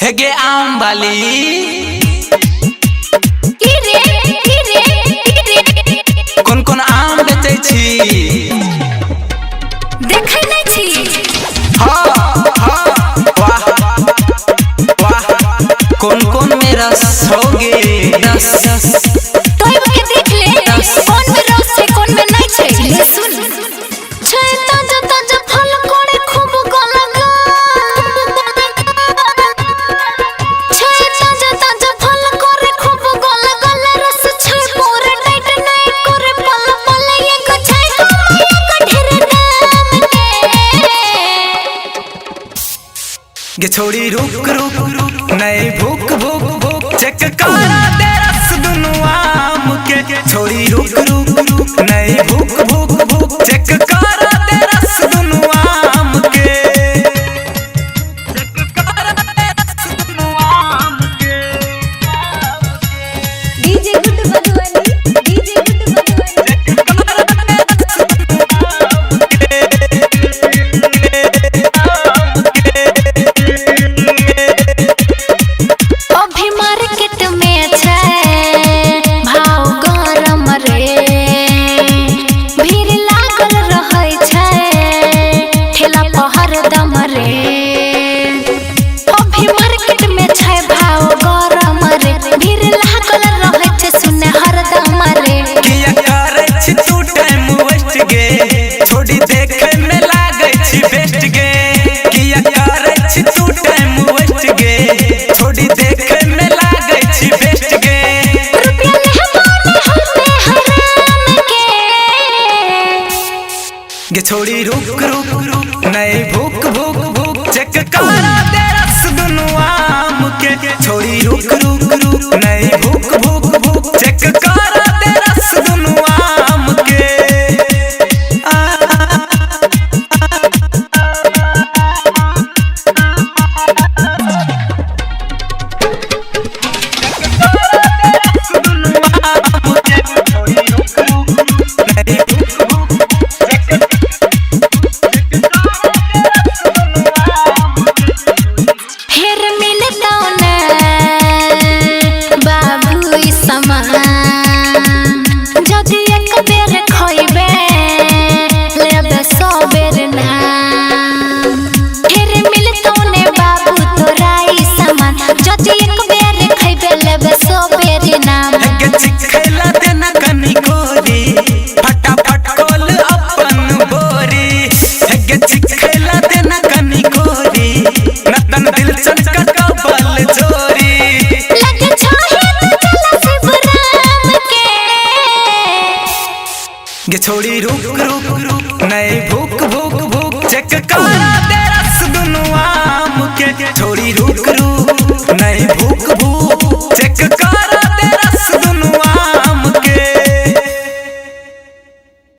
हेगे आम वाली कौन कौन आम बेचे छी देखै नै छी। हाँ हाँ वाह वाह कौन कौन में रस होगे रस तोय के देख ले कौन में रस है कौन में नहीं छै। ले सुन छै ताजा फल कोड़े खूब गलगा छै ताजा फल कोड़े खूब गलगा रस छै पूरे टाइट नहीं करे पल पल ये को छै को ढेर दाम गे छोड़ी रुक रुक रुक नहीं भूख भूख भूख चेक करा दे रस दुनु आम के छोड़ी रुक रुक रुक नहीं भूख भूख भूख चेक करा दे रस दुनु आम के चेक करा दे रस दुनु आम के। DJ good Madhubani DJ good Madhubani अभी मार्केट में छै भाव गरम रे भीड़ लागल रहै छै ठेला पहर दम रे। अभी मार्केट में छै भाव गरम रे भीड़ लागल रहै छै सुने हरदम रे। किया करे छी तू टाइम वेस्ट गे छोड़ी देखे में लागे छी बेस्ट गे किया करे छी तू टाइम वेस्ट गे छोड़ी देखे में लागे छी बेस्ट गे। रुपया ले हमारे हराम के गे छोड़ी रुक रुक रुक नहीं भूख भूख भूख चेक करा दे रस दुनु आम के छोड़ी रुक रुक रुक नहीं भूख भूख भूख चेक करा दे रस दुनु आम के। फेर मिलतौ ने बाबू ई समान जदि एक बेर खइबे लेबे 100 बेर नाम। फेर मिलतौ ने बाबू तोरा ई समान जदि एक बेर खइबे लेबे 100 बेर नाम। गे चिखैला देना कनी गोरी फटाफट खोल अपन बोरी गे चिखैला देना कनी गोरी नतन दिल चनका कबल जोरी। लगे चाहे तो चला शिवराम के गे छोड़ी रुक रुक रुक नहीं